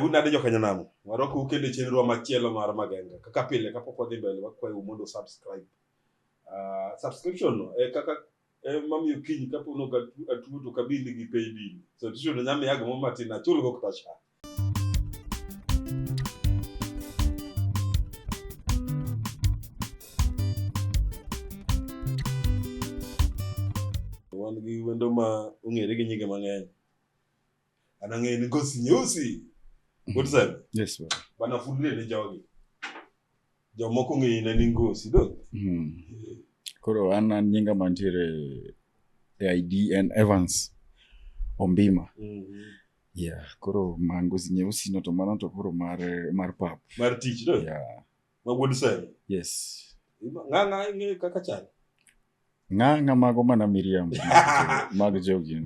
Unade joka nyanamo. Waroko ukende chenro machielo mar Magenga. Kaka pile kapok wadhi mbele wakwayo mondo subscribe. Subscription kaka mami kiny kapo no atuo to kabili gi pay bill. So tisho no nyame yaga mo matina chul go ktasha. Wan gi wendo ma ung'ere gi nyinge mang'eny. Anang'e ni Ngosi Nyeusi. Good time. Yes, sir. Bana fudle ne jogi. Jomoko ng'e ni Ngosi do. Koro an nyinga mantiere AID and Evans Ombima. Yeah, koro man Ngosi Nyeusi no to mano to koro mar pap. Mar tich do. Yeah. Ma good time. Yes. Ng'ang'a ng'e kaka chal. Ng'ang'a mago mana Miriam. Mag jogi.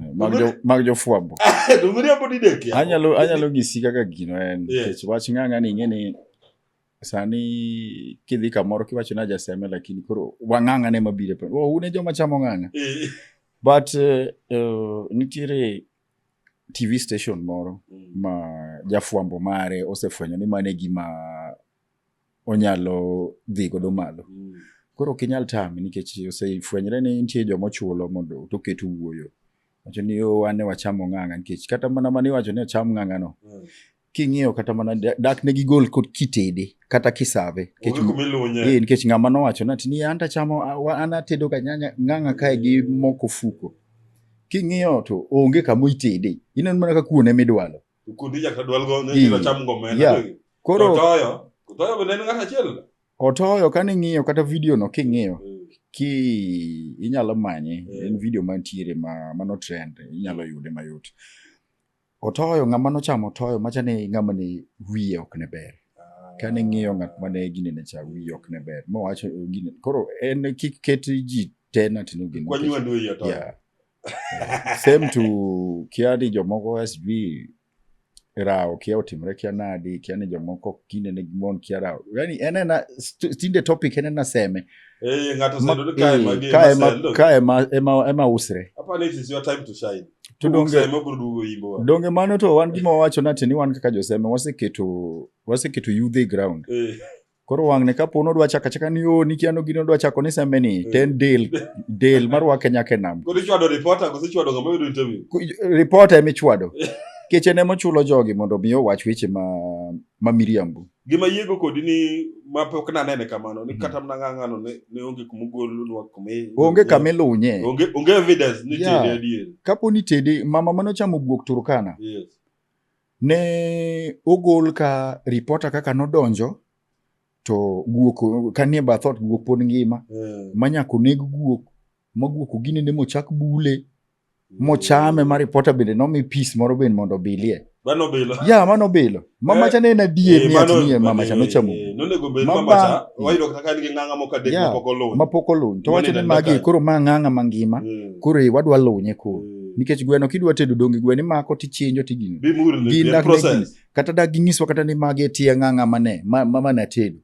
Mag jo fuambo. Do Miriam body dek ya. Anyalo gisi kaka gino en. Kech wach ng'ang'a ni ng'eni sani kidhi kamoro kiwacho na jaseme lakini koro wang'ang'a ne mabire pa. Une joma chamo ng'ang'a. But nitiere TV station moro ma jafuambo mare osefwenyo ni mane gima onyalo dhi godo malo. Koro kinyal tami nikech osefwenyre ni nitie joma chulo mondo to ketu wuoyo. Wacho ni wane wachamo ng'ang'a nikech kata mana mani wacho ni cham ng'ang'a no. King'iyo kata mana dak ne gigol kod kitede kata kisave nikech ng'ama no wacho na ni anta chamo ana tedo ka nyanya ng'ang'a kae gi moko fuko. King'iyo to onge kamo itede. Ineno mana ka kuone midwalo. Kundi ja kadwal go ne ilo cham ngomena. Koro toyo bende ng'ata chiel. Otoyo kane ng'iyo kata video no king'iyo ki inyalo manye en video mantiere mano trend inyalo yude mayot. Otoyo ng'ama no chamo otoyo machane ng'ama ni wiye ok ne ber. Kane ng'iyo ng'at mane gine ne cha wiye ok ne ber. Mo wacho gine koro en kiket ji tena tinu gine. Kwanywa ndo ya to. Yeah. Same to kiadi jomoko SB rao kia otimre kia nadi kia ne jomoko kine ne gimon kia rao. Yani enena stinde topic enena seme. Ngato sendo kae ema usre. Hapa ni is your time to shine. Donge mano to wan gima wacho nati ni wan kaka joseme waseketo youth ground. Koro wang ne kapo no dwa chaka ni nikiano gino dwa chako ni seme ni ten del marwa Kenya kenam. Koro chwado reporter go chwado ngamo yudo interview. Reporter eme chwado. Keche ne mochulo jogi mondo miyo wach weche ma Miriambu. Gima yiego kodi ni mapok na nene kamano ni kata mna ng'ang'a no ne onge kumugolo nwa kume. Onge kamelunye. Onge evidence ni tede adier. Kapo ni tede mama mano chamo guok Turkana. Yes. Ne ogol ka reporter kaka nodonjo to guok kanie bathot guok pod ngima. Manyako neg guok maguok gine ne mochak bule. Mochame ma reporter bende no mi peace moro ben mondo bilie. Mano bilo. Yeah, mano bilo. Mama cha ne na die ni atnie mama cha no chamo. No nego bel mama cha. Waido kaka ni ng'ang'a mo kadek mapokolo. Mapokolo. To wacho ni magi koro ma ng'ang'a mangima. Koro wadwa lunye ko. Nikech gweno kidwa tedo dongi gweno mako ti chinjo ti gino. Bi process. Kata da gingiswa kata ni magi tie ng'ang'a mane mama na tedo.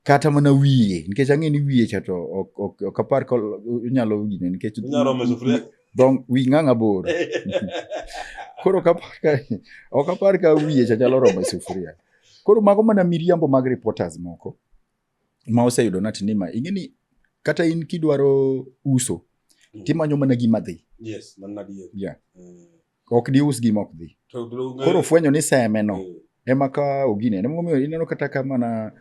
Kata mana wiye. Nikech ang'e ni wiye cha to ok apar ko nyalo gine nikech nyaro mesufuria. Donc wi ng'ang'a bor. Koro okapar ka wiye cha chalo romo sufuria. Koro mago mana miriambo mag reporters moko. Ma oseyudo nati ni ma ingeni kata in kidwaro uso. Timanyo mana gima dhi. Yes, mana diye. Yeah. Ok di us gima ok dhi. Koro fwenyo ni seme no. Ema ka ogine. Nemo ineno kata kama na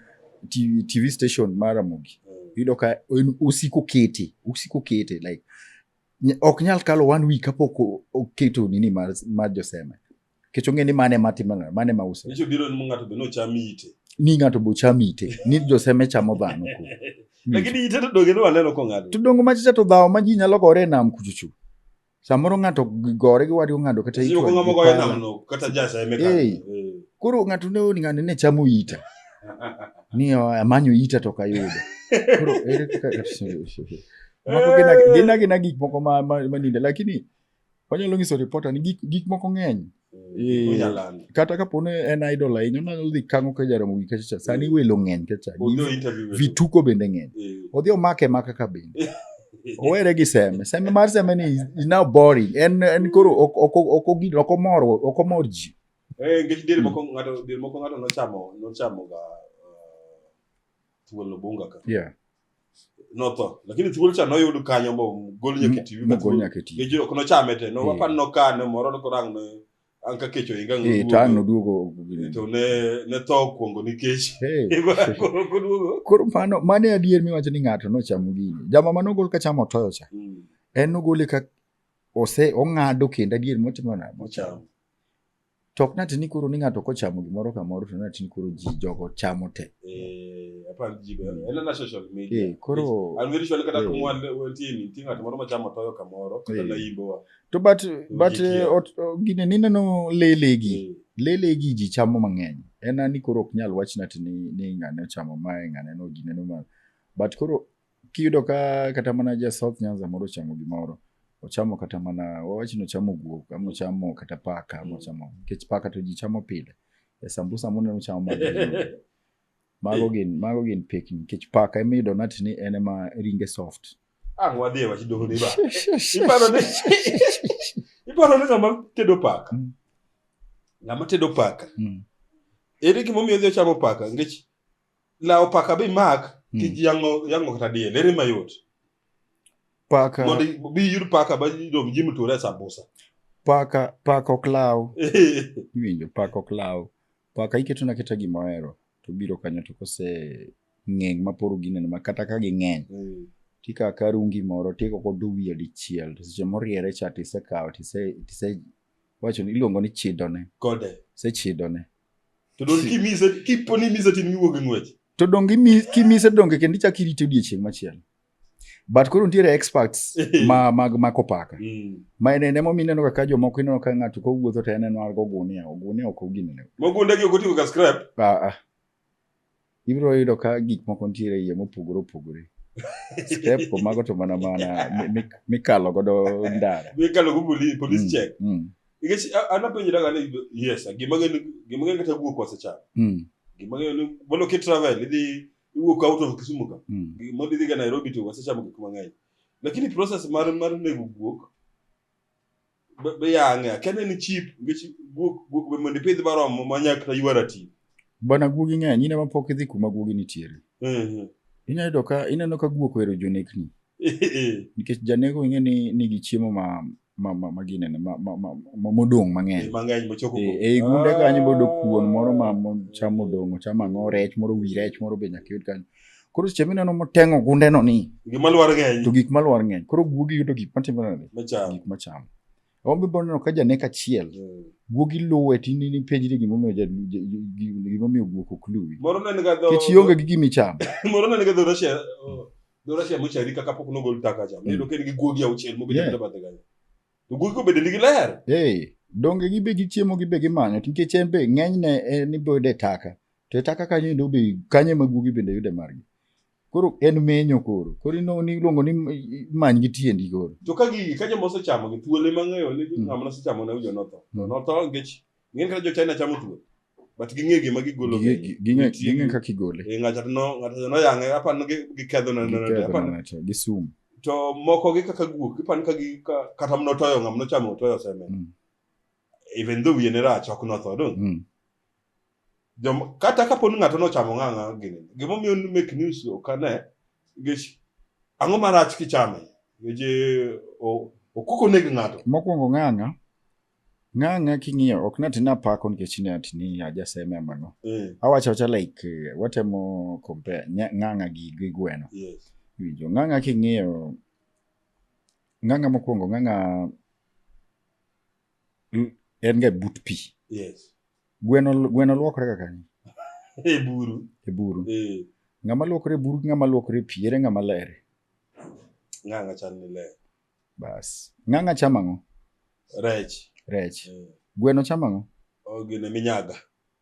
TV station mara Mugi. Yudo ka usiko kete like ok nyal kalo 1 week kapoko oketo nini mar joseme. Kechonge ni mane matimana mane mauso. Nicho biro ni ng'ato be no chamite. Ni ng'ato bo chamite. Ni joseme chamo dhano ko. Lakini ite to doge no aneno ko ng'ato. To dongo machicha to dhawo ma ji nyalo gore nam kuchuchu. Samoro ng'ato gore gi wadi ng'ato kata ito. Sio ko ng'amo gore nam no kata jaseme ka. Koro ng'ato ne ng'ane ne chamo ita. Ni amanyo ita to kayudo. Koro ere kaka mako gina gik moko maninde lakini wanyalo ngiso reporter ni gik moko ng'eny. Kata kapone en idol ahinya nyalo dhi kango ka Jaramogi kacha sani welo ng'eny kacha. Vituko bende ng'eny. Odhi omake maka ka bende. Owere gi seme mar seme ni is now boring. En koro okomor ji. Ngech dir moko ng'ato nochamo ga thuol bunga ka. Yeah. Notho. Lakini thuol cha noyudo kanyo mo gol nyakiti. Gol nyakiti. Ngech ok nochame te. No wapan no kane moro no korang ne anka kecho inga ngudugo. Tang noduogo. To ne tho kuongo nikech. Koro mane adier miwacho ni ng'ato nochamo gini. Jama manogol ka chamo toyo cha. En nogole ka ong'ado kendo adier motimo na mochamo. Tok natini koro ni ng'ato kochamo gimoro kamoro to natini koro ji jogo chamo te. Apan ji go. En na social media. Koro an very sure kata kumwan wetini tinga ng'ato moro machamo toyo kamoro kata na imbo. To but gine nineno lelegi ji chamo mang'eny. En ani koro ok nyal wach natini ni ng'ane chamo mae ng'ane no gine no ma. But koro kiyudo ka kata mana ja South Nyanza moro chamo gimoro. Ochamo kata mana wawachi no chamo guok, amo chamo kata paka, amo chamo. Kech paka to ji chamo pile. Sambusa mune no chamo mago gin peking. Kech paka emido natini enema ringe soft. Wadhi wachi dogo ni ba. Iparo ni ng'ama tedo paka. Ng'ama tedo paka. Ere gimomiyo odhi ochamo paka ngech lao paka be mak kiji yango kata diel ere mayot. Paka mondo bi yud paka ba do jimu to resa busa. Paka oklaw. Winjo paka oklaw. Paka iketo na keta gimoero to biro kanyo to kose ng'eng maporo gineno makata ka ging'eny. Tika karungi moro tiko kodu wiye dichiel to seche moriere cha tise kawo tise wacho ni iluongo ni chidone. Kode. Se chidone. To don kiponi mise tin miwuog ng'wech. To dongi kimise donge kendo ichako irito odiechieng' machielo. But koro ntiere experts mako paka. Ma enemo mineno kaka jomoko ineno ka ng'ato kowuotho to eneno algo ogunia ok oginene. Mogunde gi ogotigo ka scrap. Ibiro yudo ka gik moko ntiere iye mopogore. Scrap ko mago to mana mikalo godo ndara. Mikalo go police check. Ikech anapenjira gane yes gimang'en kata guok wasechamo. Gimang'en bolo ki travel idhi iwuok out of Kisumu ka. Mondo idhi ga Nairobi to wasechamo gik mang'eny. Lakini process mar nego guok be yang'e kene ni cheap ngech guok be mondo ipidh baromo manyak na yuarati. Bana guogi ng'eny ine mapok idhi kuma guogi nitiere. Ineno ka guok wero jonekni. Nikech janego ing'e ni nigi chiemo ma ginene modong' mang'eny. Mang'eny mochoko. Gunde kanyo bodo kuon moro ma chamo dong' chamo ang'o rech moro wi rech moro be nyaka yud kanyo. Koro seche mineno moteng'o gunde no ni. Gik malwar ng'eny. To gik malwar ng'eny. Koro guogi yudo gik matimo nade? Gik machamo. Ombe boneno ka janek achiel. Guogi luwe tinini penjri gimomiyo guok ok luwi. Moro nene ga dho. Kech ionge gi gimi chamo. Moro nene ga dho Russia mochari kaka pok nogol taka cha. Iyudo ka nigi guogi auchiel mobedo bathe kanyo. To guogi ko bende nigi ler. Donge gibe gichiemo gibe gimanyo nikech en be ng'enyne ni bode taka. To taka kanyo ndo be kanye ma guogi bende yude margi. Koro en menyo koro. Koro ni luongo ni many gi tiendi koro. To ka joma osechamo gi thuole mang'eyo ni ng'ama osechamo na ujo notho. Notho ngech ng'en kata jo China chamo thuol. But ging'e gima gigolo. Ging'e kaka igole. Ng'ato no yang'e apano gi kedho na gi sum. To moko gi kaka guok ipano ka kata mnotoyo ng'ama nochamo toyo seme. Even though wiye ne rach ok notho dong. Kata kaponi ng'ato nochamo ng'ang'a gini. Gimomiyo make news okane ngech ang'o marach kichame. Ngech okoko negi ng'ato. Mokwongo ng'ang'a king'iyo ok natina pako nikech ni atini ajaseme amano. Awacho like watemo compare ng'ang'a gi gweno. Yes. Winjo ng'ang'a king'iyo ng'ang'a mokwongo ng'ang'a en ga but pi. Yes. Gweno luokore kaka ni. Buru. Ng'ama luokore buru ng'ama luokore pi ere ng'ama ler. Ng'ang'a chal ni ler. Bas. Ng'ang'a chamo ang'o? Rech. Gweno chamo ang'o? Gine minyaga.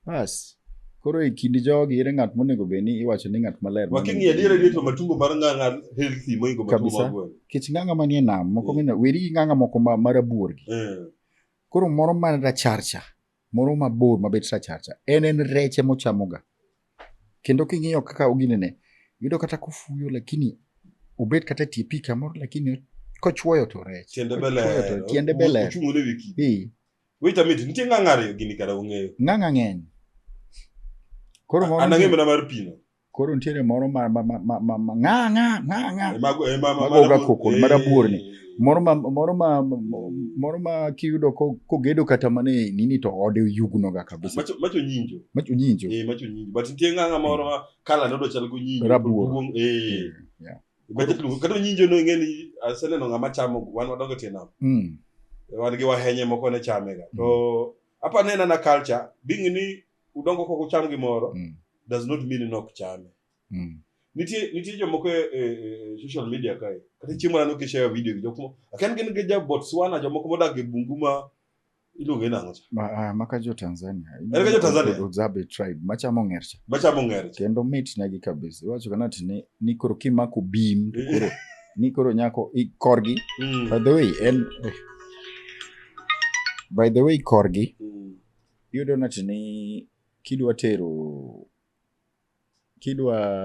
Bas. Koro e kindi jogi ere ng'at monego be ni iwacho ni ng'at maler. Waking'iyo adiera to matumbo mar ng'ang'a healthy moingo matumbo mar gweno. Kech ng'ang'a manie nam moko mino weri gi ng'ang'a moko marabuor gi. Koro moro mar racharcha. Moro mabor mabet racharcha. En reche mochamoga. Kendo king'iyo kaka oginene. Yudo kata kofuyo lakini obet kata tie pika moro lakini kochwoyo to rech. Tiende beler. Ochung'one wiki. Wait a minute, nitie ng'ang'are gini kada ung'eyo. Ng'ang'a ng'eny. Koro moro Anang'e mana mar pino. Koro nitiere moro ng'ang'a. Mago ga kokol marabuor ni. Moro ma kiyudo kogedo kata mane nini to ode yugno ga kabisa. Macho nyinjo. Macho nyinjo. Macho nyinjo. But nitie ng'ang'a moro ma kala nodo chal go nyinjo. Rabuor. Kata nyinjo no ng'eni aseneno ng'ama chamo wan wadongo tie nam. Wan gi wahenye moko ne chame ga. To apa nena na culture being ni udongo koko cham gimoro does not mean nok chame. Nitie jomoko social media kae. Kata chiemo na no share video gi jokmo. Akan gin ge ja Botswana jomoko modak e bungu ma iluonge nango cha. Maka jo Tanzania. Ka jo Tanzania. Udzabe tribe machamo ng'ercha. Kendo mit na gi kabisa. Iwacho kana tini ni koro kimako beam to koro ni koro nyako korgi. By the way korgi. Yudo natini kidwa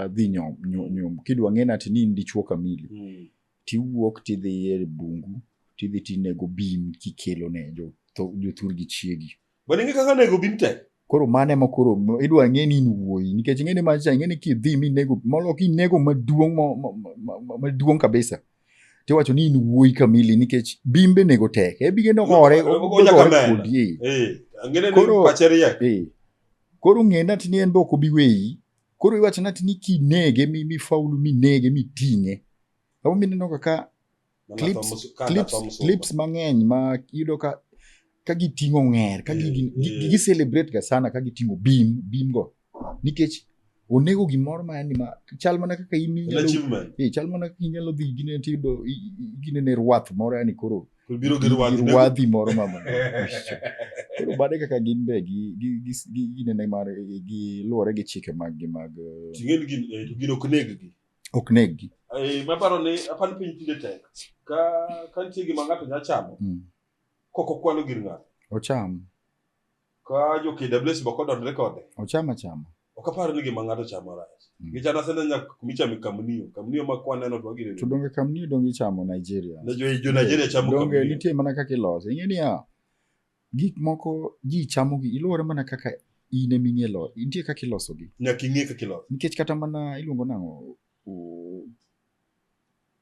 dhi nyom kidwa ng'ena ati ni dichuo kamili tiwuok tidhi e bungu tidhi tinego bim kikelo ne jothurgi chiegi bani ng'e kaka nego bim te koro mane ma koro idwa ng'e ni wuoyi nikech ng'ene macha ng'ene kidhi minego molo kinego maduong kabisa tiwacho ni wuoyi kamili nikech bimbe nego tek bigeno hore kudie ng'ene ni pacheria koro ng'ena ati ni en boko biweyi koro iwacho nati ni kinege mi faulu minege miting'e kamo mineno kaka clips mang'eny ma yudo ka giting'o ng'er ka gi celebrate ga sana ka giting'o bim go nikech onego gimoro ma yani ma chal mana kaka chal mana kaka inyalo dhi gine tido gine ne rwath moro yani koro biro girwadhi moro mama koro bade kaka gin be gine ne mar gi luore gi chike mag ting'en gin ok neg gi maparo ni apan piny tinde tek ka nitie gima ng'ato nya chamo koko kwano gir ng'ato ocham ka jo KWS boko don record ochama ok aparo ni gima ng'ato chamo rach gichana sene nya kumichame kamnio ma kwaneno to gire to donge kamnio donge chamo Nigeria jo Nigeria chamo kamnio donge nitie mana kaka ilose ing'eni gik moko ji chamo gi iluore mana kaka ine ming'elo nitie kaka iloso gi nyaka ing'e kaka iloso nikech kata mana iluongo nang'o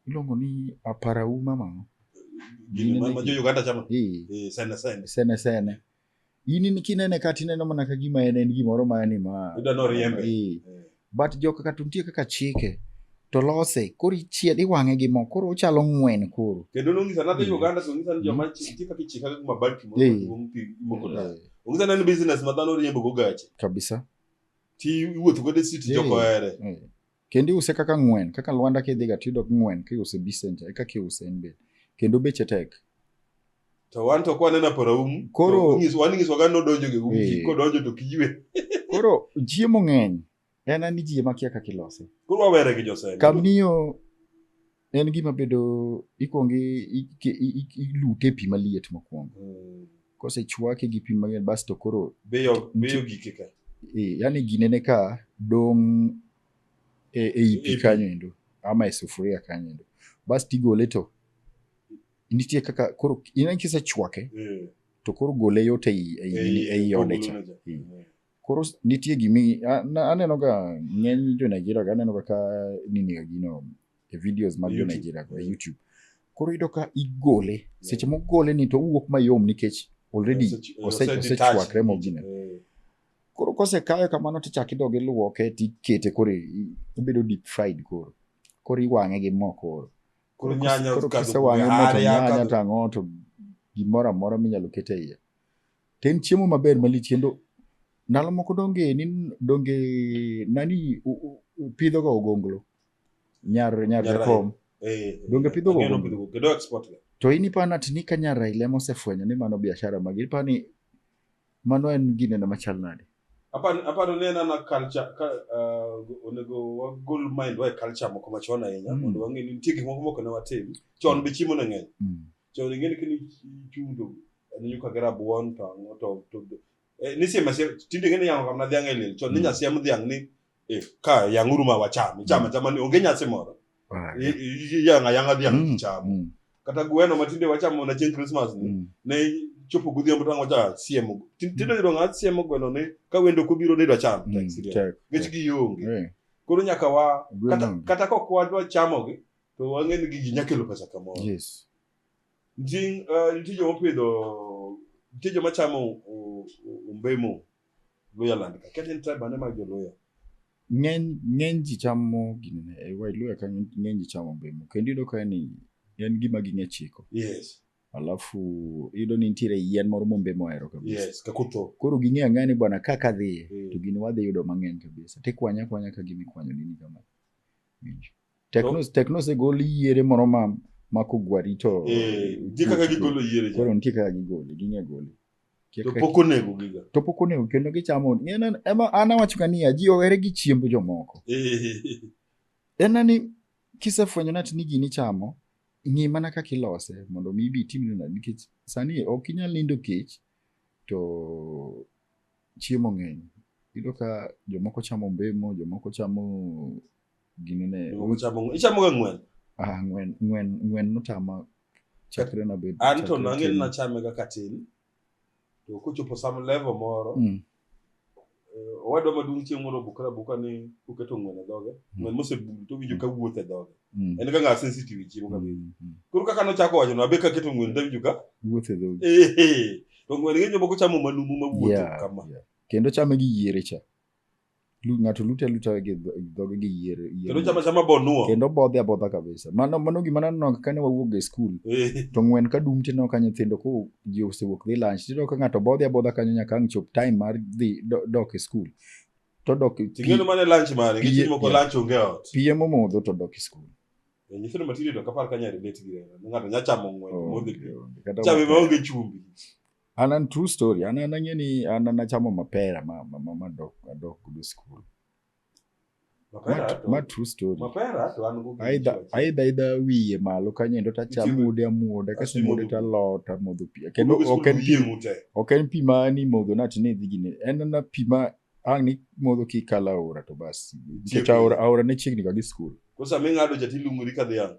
iluongo ni aparau mama ma jo Uganda chamo sene ini kinene kati neno mana ka gima en gimoro ma yani ma idano riembe but joka katuntie kaka chike to lose koro chied iwang'e gi mo koro ochalo ng'wen koro kendo nongisa na Uganda to ngisa joma chike kaka chika kuma banki moko da ngisa na business madano riembo go gache kabisa ti wuotho go de city joko ere kendo use kaka ng'wen kaka Luanda kidhiga tido ng'wen kiuse Bicenter eka kiuse enbe kendo beche tek to wan to kwanena paraum koro waning'iswa ga nodonjo ge umki kodonjo to kiwe koro chiemo ng'eny en ani ji makia kaka ilose koro wawere gi josene kamnio en gima bedo ikongi ilute pi maliet mokwongo kosechwake gi pi mang'eny bas to koro beyo gike ka yani ginene ka dong e pi kanyo endo ama e sufuria kanyo endo bas tigole to nitie kaka koro ina kisechwake to koro gole yote ei ode cha koro nitie gimi aneno ga ng'eny jo Nigeria aneno ka nini gino e videos mag jo Nigeria go YouTube koro ido ka igole seche mogole ni to wuok mayom nikech already osechwakre mo gine koro kosekayo kamano tichaki doge luoke tikete koro ibedo deep fried koro iwang'e gi mo koro nyanya nyanya tang'o to gimoro amora minyalo kete iye ten chiemo maber malich kendo ndalo moko donge nani pidho ga ogonglo nyar jakom donge pidho ga ogonglo kedo export to ini pana tini ka nyar ile mosefwenyo ni mano biashara magi pani mano en gine na machal nade aparo nena na culture onego wagol mind wa culture moko machon ahinya mondo wang'e ni nitie gik moko ne watim chon be chiemo ne ng'eny chon ng'eni kini chudo ni nyuka gera buon to nisi masia tinde ng'eni yango kamna dhiang' elil chon ni nyasiam dhiang' ni ka yang'uru ma wacham chama ni onge nyasi moro yanga dhiang' cham kata gweno matinde wachamo na chieng' Christmas ni ne chopo godhiambo tango cha siemo tindo yudo ng'at siemo gweno ne ka wendo kubiro ne dwa cham gech gi yonge koro nyaka wa kata kok wadwa chamo gi to wang'e ni gigi nyakelo pesa kamoro yes nitie joma opidho nitie joma chamo umbemo Luya land ka ketin tribe ane mag joluya ng'eny ji chamo gine e wai Luya ka ng'eny ji chamo umbemo kendo iyudo ka en gima ging'e chiko yes alafu iyudo ni nitiere yien moro mombemo ohero kabisa yes kakuto koro ging'e ang'e ni bwana kaka dhiye to gini wadhi yudo mang'eny kabisa tikwanya ka gimikwanyo nini kama tekno osegol yiere moro mako gwari to nitie kaka gigolo yiere koro nitie kaka gigole ging'e gole to pok onego giga to pok onego kendo gichamo ema an awacho ka ni ji ohere gi chiemb jomoko en ni kisefwenyo nati ni gini chamo ng'i mana kaka ilose mondo mi ibi tim nena nikech sani ok inyal nindo kech to chiemo ng'eny iyudo ka jomoko chamo mbemo jomoko chamo ginene ichamo ga ng'wen notama chakre na bed anto nang'en na chame ga katin to kochopo some level moro owadwa maduong' chieng' moro buka ni uketo ng'wen e dhoge ng'wen mosebul to winjo ka wuotho e dhoge en ka ng'a sensitive chiemo kabisa koro kaka nochako wacho no abe ka keto ng'wen winjo ka wuotho e dhoge to ng'wen ng'eny jomoko chamo manumu mawuotho kama kendo chame gi yiere cha ng'ato luta gi dhoge gi yiere kendo chama bonuo kendo bodhe abodha kabisa mano gima naneno kane wawuok e skul to ng'wen ka dum tineno ka nyithindo ko ji osewuok dhi lunch tineno ka ng'ato bodhe abodha kanyo nyaka ang' chop time mar dhi dok e skul to dok tingeno mane lunch mare gichi moko lunch onge ot piem momodho to dok e skul nyithindo matindo to kapar kanya relate gi ng'ato nya chamo ng'wen modhi chame maonge chumbi An true story. An ng'eni an nachamo mapera ma dok go school. Ma true story. Mapera to an go. Aidha wiye malo kanyo ndo amuoda ka simude ta lot amodho pi. Kendo ok en pi mani modho nati ne dhi gine. En na pi ma ang' ni modho ki kala aora to bas. Nikech aora ne chiegni ga gi school. Kosa mi ng'ado jatilung'uri ka dhiang'.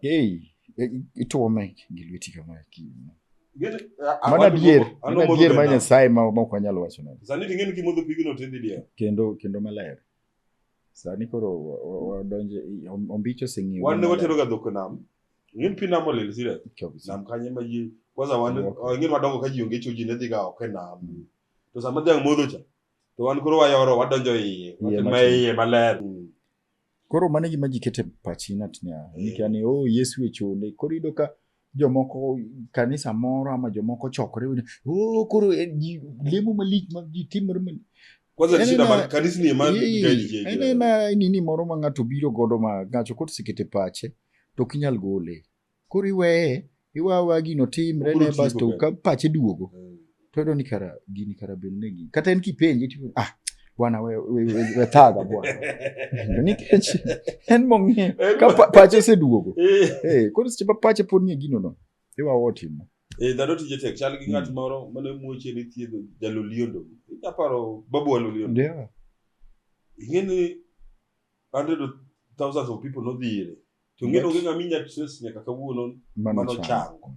Ituome gi lweti kama mana dier ma Nyasaye ma ok wanyalo wacho nade. Sani ting'eni kimodho pigno tidhi dia. Kendo maler. Sani koro wadonje ombicho sing'iyo. Wan ne watero ga dhok nam. Ng'en pi nam olil sire. Nam kanye ma ji kwanza wan ng'en madongo ka ji onge choji ne dhi ga ok nam. To sama dhiang' modho cha to wan koro wayoro wadonjo iye. Iye maler. Koro mane gima ji kete pachi natnia. Nikani Yesu e chole. Koro ido ka jomoko kanisa moro ama jomoko chokore koro lemo malich ma ji timore kwanza shida ma kanisa ni ma gaji nini moro ma ng'ato biro godo ma ng'ato kot sikete pache to kinyal gole koro iwewa gino timre ne bas to ka pache duogo to iyudo ni gini kara bednegi kata en kipenji tipo bwana we thaga bwana nikech en mong'e ka pache oseduogo koro seche pache pod nie gino no iwa wotimo dhano tije tek chal gi ng'at moro mane muoche ni thiedho jaloliondo aparo babu waloliondo ing'eni hundreds of thousands of people nodhire to ng'eno onge ng'ama inya trace nyaka kawuono mano chango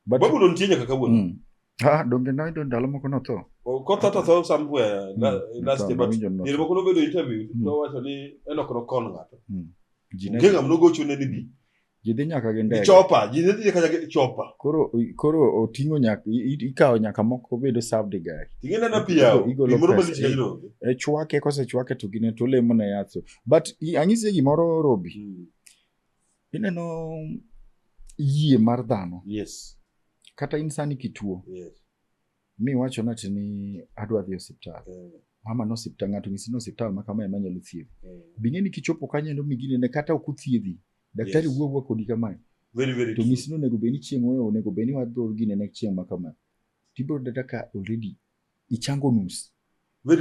babu no nitie nyaka kawuono donge noyudo ndalo moko notho kotho somewhere last day but dire moko nobedo interview to wacho ni enok nokon ng'ato onge ng'ama nogochone ni bi ji dhi nyaka gi ndege chopa ji dhi nyaka chopa koro oting'o nyaka ikawo nyaka moko bedo served gari ting'ena na piao gimoro malich kajiro chwake kosechwake to gine to lemo na yath but anyise gimoro Robi ineno yie mar dhano yes kata insani kituo mi wacho nati ni adwa dhi osiptal ama no osiptal ng'ato ng'isi no osiptal ma kama ema nyalo thiedhi bing'eni kichopo kanyo ndo migine ne kata ok uthiedhi daktari wuowa kodi kama very to ng'isi no nego beni chieng' onego beni wadhor gine ne chieng' ma kama tibro data ka already ichango nus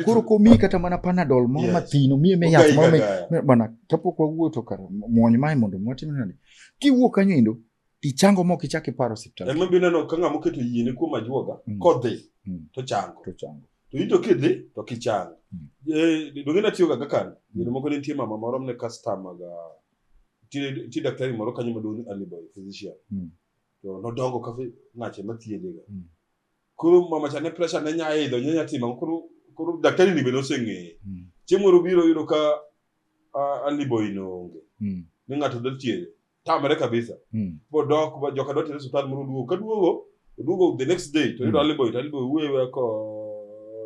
koro komi kata mana panadol moro mathino miye me yath moro bana kapok wawuoto kar muony mai mondo mwatim nade kiwuok kanyo endo tichango mok ichake paro osiptal ema bineno ka ng'ama oketo yiene kuom ajuoga kodhi to chango to ito kidhi to kichango dongena tiyo ga kan yene moko nitie mama moro ne customer ga ti daktari moro kanyo maduong' Aliboy physician to nodongo kafe ng'ache mathiedhe ga koro mama cha ne pressure ne nya idho nya tima koro daktari ni beno seng'e chieng' moro biro yudo ka alibo ino onge ni ng'ato dwa tiere tamre kabisa bodok ba joka dwa tere hospital moro duogo the next day to yudo alibo wuewe ko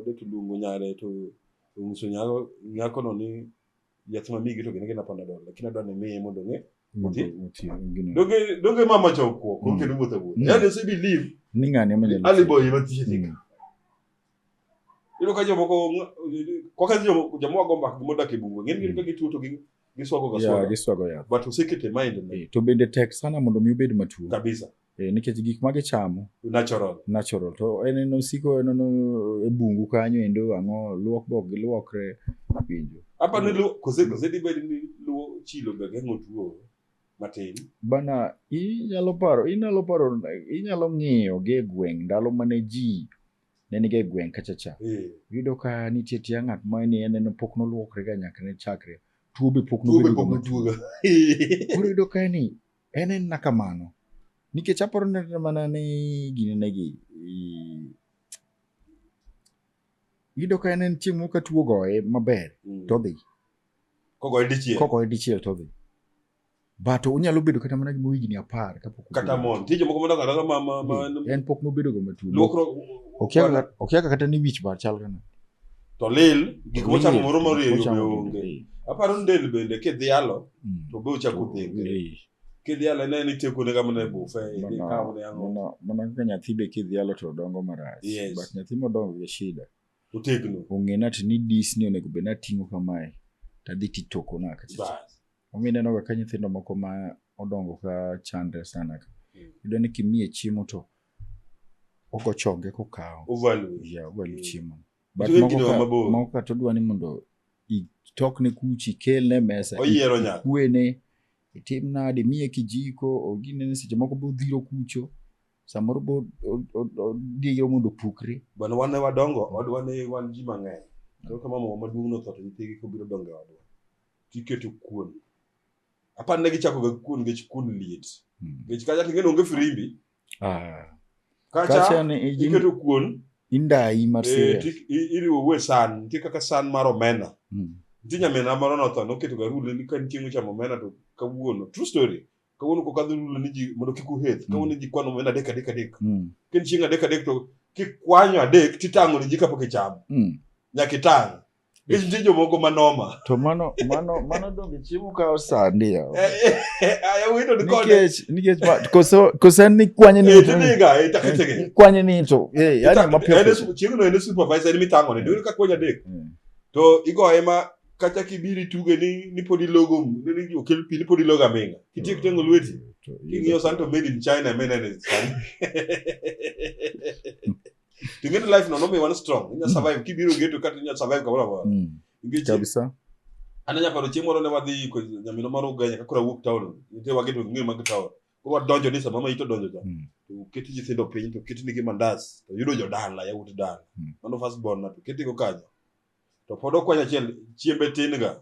de tulungo nyare to nguso nyako no ni yath mamigi to gine panadol lakini adwa ni miye mondo ng'e donge mama chokwo ko kendo wuotho yani se believe ni ng'ane manyalo alibo imathiedhi ilo ka jomoko koka jomo gomba modak e bungu ng'en ka gituo to giswago ya but usekete mind ne to bende tek sana mondo mi obed matuo kabisa nikech gik ma gichamo natural to en osiko e bungu kanyo endo ang'o luokre pinjo apa ne kose di bed ni luo chilo be geng'o tuo matin bana inyalo ng'iyo ge gweng ndalo mane ji ne nige gweng kachacha yudo ka nitie tia ng'at ma ni en pok noluokre ga nyaka ne chakre tuo be pok tuo koro yudo ka ni en na kamano nikech aparo ne mana ni gine negi yudo ka en chieng' mo ka tuo goye maber to dhi kogoye dichiel to dhi but unyalo bedo kata mana gimo higni 10 kapok kata mon tije moko mondo kata mama en pok nobedo go matuo okia kata ni wich bar chal kana to lil gik mochamo moro moriyo be onge aparo ndel bende kidhialo to be ochako thenge kidhialo ne nitie kuonde kama ne bufe ikawo ne ang'o mana ka nyathi be kidhialo to dongo marach but nyathi modongo gi shida otegno ong'ena ati ni Disney onego be nating'o kamae tadhi titoko na kacha omineno ga ka nyithindo moko ma odongo ka chandre sana yudo ni kimiye chiemo to oko chonge kokawo overvalue chiemo but moko ka to dwa ni mondo itokne kuchi kelne mesa oyiero nya kuene itim nade miye kijiko ogine ni seche moko bo dhiro kucho samoro bo diyo mondo pukre bana wane wadongo wan ji mang'eny to kama mama maduong' no to nyithigi ko biro dongo wadwa tiketo kuon apa ne gichako ga kuon gech kuon liet gech kaja tingeno onge frimbi kacha ne iketo kuon indai marse iriwo we san ti kaka san mar omena tinya mena maro no to no keto ga rule ni kan chiemo chamo omena to kawuono true story kawuono ko kadhu rule ni ji mondo kiku heth kawuono ji kwano omena dek ken chieng' adek to kikwanyo adek titango ni ji kapok ichamo nyakitang Ndio jomoko manoma. To mano donge chiemo ka osandi ya. Aya wito nikode. Nikech kosa ni kwanye ni. Tiniga itaketege. Kwanye ni to. Yani mapio. Chiemo no ene supervisor ni mitango ne. Ndio ka kwanya dek. To igo ema kata kibiri tuge ni podi logo ni okel pili podi logo amenga. Kitie kitengo lweti. Kinyo santo made in China mena ne. To get life no me one strong inya survive kibiro geto kata inya survive kabla ba ingeche kabisa ananya paro chiemo ne wadhi ko nyamino maro ganya kakura wuok town nite wageto ng'e mag town ko wadonjo ni sama ito donjo ja to keti nyithindo piny to keti nigi mandas to yudo jodala ya ut dala mano first born na to keti go kanyo to podo kwanya chiembe tin ga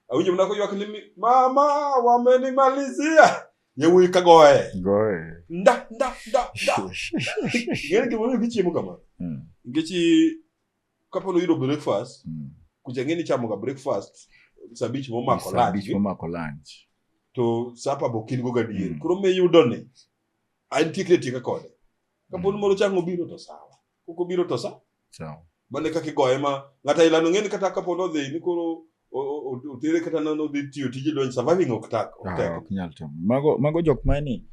awinjo mna ko ywak ni mama wamenimalizia yewi kagoe nda ngene ke wona gichiemo kama ngechi kapo no yudo breakfast kujangeni chamo ga breakfast sabich mo mako lunch to sapa bokin go gadier kuro me yudo ne antikre ka kode kapo no moro chango biro to sawa koko biro to sawa mane kake goe ma ngata ilano ngeni kata kapo no dhi ni koro o tere kata no dhi tiyo tije don surviving ok nyal to mago jok mani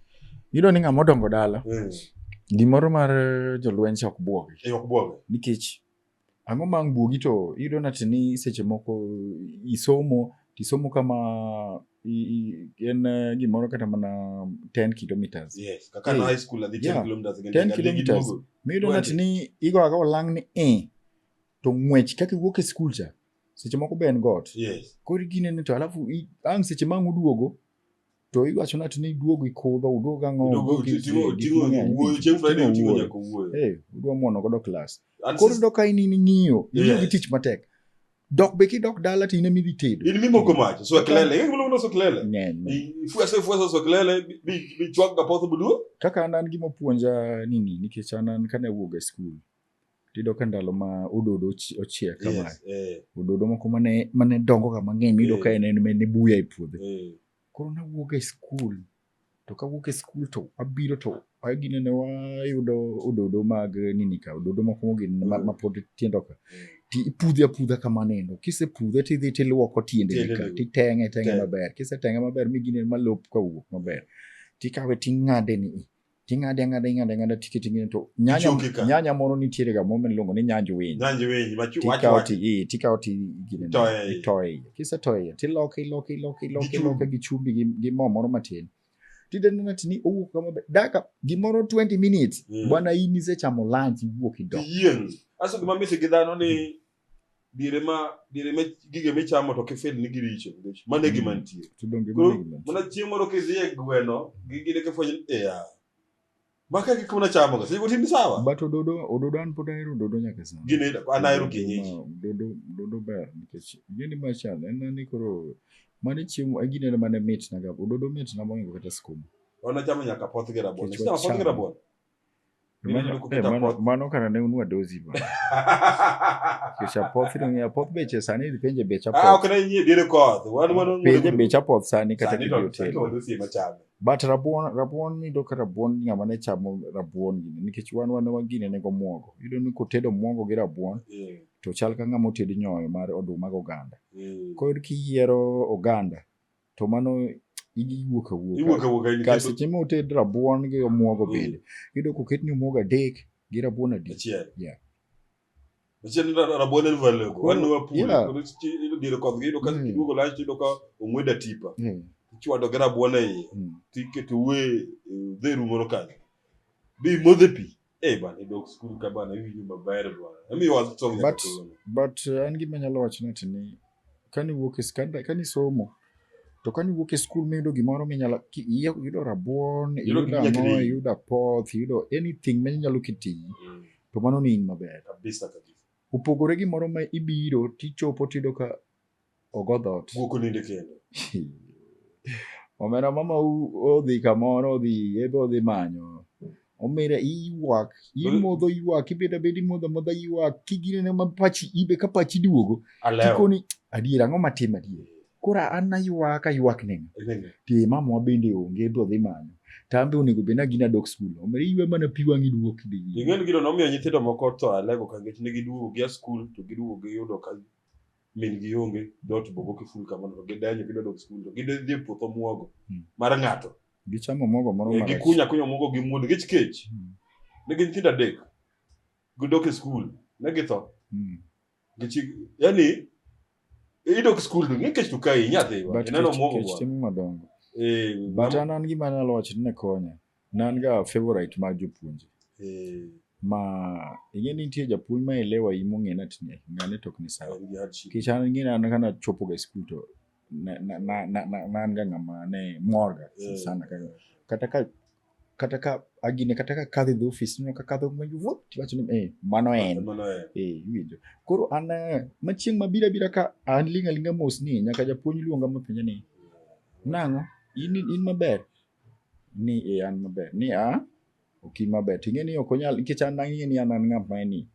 yudo ni ng'ama odongo dala gimoro mar jolweny ok buogi nikech ang'o mang buogi to yudo natini seche moko isomo kama en gimoro kata mana 10 kilometers yes kaka na high school adhi 10 kilometers 10 kilometers yudo natini igo aga olang ni to ng'wech kaka wuok e school cha seche moko ben got yes kori gine ni to alafu ang seche mang uduogo to iwacho nat ni duogo ikudho uduogo ang'o udwa muono godo class koro do ka ini ng'iyo iyo gi tich matek dok be kidok dala to in ema idhi tedo. In mimoko mach, sweklele. Ing'e gimolo sweklele? Ng'eny. Ifuesa sweklele, bi chwak ga poth buduo? Kaka an gima puonja nini, nikech an kane awuok e skul. Tiyudo ka ndalo ma ododo ochiek kama. Ododo moko mane dongo ga mang'eny miyudo ka en buya e puodho. Koro nawuok e skul. To kawuok e skul to abiro to agine ne wayudo ododo mag nini ka, ododo moko mogin ma pod tiendo ka. Ti ipudhe apudha kamaneno. Kisepudhe tidhi tiluoko tiendene ka. Titeng'e maber. Kiseteng'e maber migine malop kawuok maber. Tikawe ting'ade ni. Ting'ade tikiti to nyanya moro nitiere ga momen longo ni nyanj winy. Nyanj winy, tikawo ti gine itoe. Kisetoe tiloke gi chumbi gi mo moro matin. Tidende tini owuok kama daka gimoro 20 minutes bwana in isechamo lunch iwuok idok. Yien. Aso gima miti gi dhano ni dire ma gige michamo to kifil ni giricho. Mane gima nitie. Mana chieng' moro kidhi e gweno gigine kifwenyo Maka kikuna chamo ga. Siko tindi sawa? But ododo an pod ahero ododo nyaka sana. Gine anahero kienyeji. Ododo ber nikech gini machal en ni koro mane chiemo agine mane mit na ga ododo mit na moingo kata skuma. Ona chamo nyaka poth gi rabuon. Sita poth gi rabuon. Mano kana ne unua dozi ba. Kisha poth ringi poth beche sani penje becha poth. Ok na nyie dire koth. Wan penje becha poth sani kata ki hotel. Dozi machame. But rabuon ni doka rabuon ngama ne chamo rabuon gini nikech wan wagine nego muogo. Yudo ni kotedo muogo gi rabuon to chal ka ngama otedo nyoyo mar oduma go oganda. Koro kiyiero oganda to mano iwuok awuoka. Kasi chiemo oted rabuon gi muogo bende. Yudo koketni muogo adek gi rabuon adek. Yeah. Machien rabuon en valego. Wan wapure. Koro dire koth gi do ka kiduogo lunch do ka ong'weda tipa. Chwado gi rabuon e iye. Tiketo we dheru moro kanyo. Bi modhe pi. Bana idok skul ka bana iwinjo maber bwana. Emi was song nyaka tono. But an gima nyalo wacho ni kani wuok e skanda kani somo to kani wuok e skul miyudo gimoro minyalo yudo rabuon, yudo poth, yudo anything minyalo kiti. To mano ni in maber. Kabisa. Upogore gimoro ma ibiro tichopo tido ka ogodhot. Wuoko ninde kendo. Omera mama odhi kamoro odhi manyo. Omera iywak, imodho ywak, ibedi modho ywak, kigine ne mapachi ibe ka pachi duogo. Tikoni adiera ang'o matim adiera. Kora an ywak neng. Ti mamwa bende onge bro dhi manyo. Tambe onego bena gina dok skul. Omera iwe mana pi wang'i duogo kidi. Ing'en gino nomiyo nyithindo moko to alego ka ngech ne giduogo gi skul to giduogo giyudo ka min gi onge dot bogo kiful kamano to gidenyo gidok skul to gidhi puotho muogo mar ng'ato. Gichamo muogo moro marach. Gikunya muogo gi muondo gich. Ne gin nyithindo adek. Gidok e skul. Ne githo. Yani idok skul ng'e kech to kai nyathi wa. Ineno muogo wa. Kech madongo. But an gima nyalo wacho ni konya. Nan ga favorite mar jopuonje. Ma ingeni nitie japuonj ma elewa imo ng'e natni ng'ane tok ni sawa. Kech an ng'e an kana chopo ga skul to nan ga ng'ama ne morga sana kata ka agine kata ka kadhi do office no ka kadho majuvo tiwacho ni mano en winjo. Koro an machieng' mabira ka an linga mos ni nyaka japuonj luonga mapenja ni nang'o in maber ni an maber ni ok maber ting'e ni ok onyal nikech an ng'e ni an ng'ama ni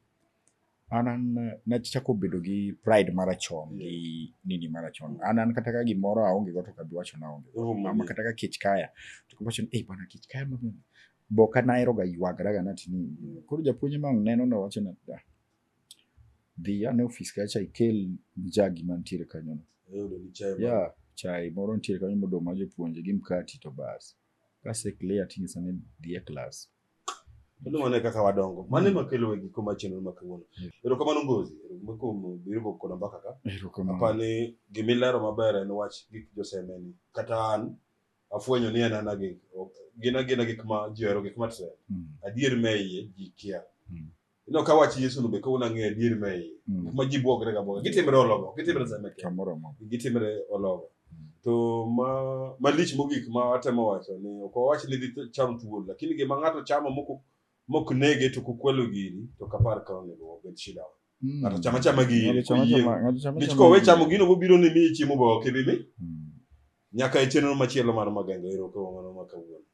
an nachako bedo gi pride marachon gi nini marachon an kata ka gimoro aonge go to kabi wacho na onge mama kata ka kich kaya to wacho bana kich kaya boka naero ga yuagra ga natini koro japuonj ma neno na wacho na dhi ane office kacha ikel jagi mantiere kanyo ya chai moro ntiere kanyo modong' ma jopuonje gi mkati to bas kase clear tingi sane dhi e class. Ndio maana kaka wadongo. Mane makelo wegi koma cheno makawuono. Ero kamano Ngozi. Moko biro kona mbaka ka. Apani gimilero maber en wach gik josemeni. Kata an afwenyo ni en anagi. Gina gik ma jero gik matse. Adier meye jikia. Ino ka wach Yesu no be ko una ng'e adier meye. Ma jibuogre ga boga. Gitimre ologo. Gitimre zameke. Gitimre ologo. To malich mogik ma atemo wacho ni ok wach ni dhi cham thuol lakini gima ng'ato chamo moko nege to kukwelo gini to kapar ka onego obed shida. ng'ato chama gini Ng'ato chama nikech kowe chamo gino mobiro ni miyi chiemo bo ok ibi mi nyaka e chenro machielo mar Magenge. Ero ko mano ma kawuono.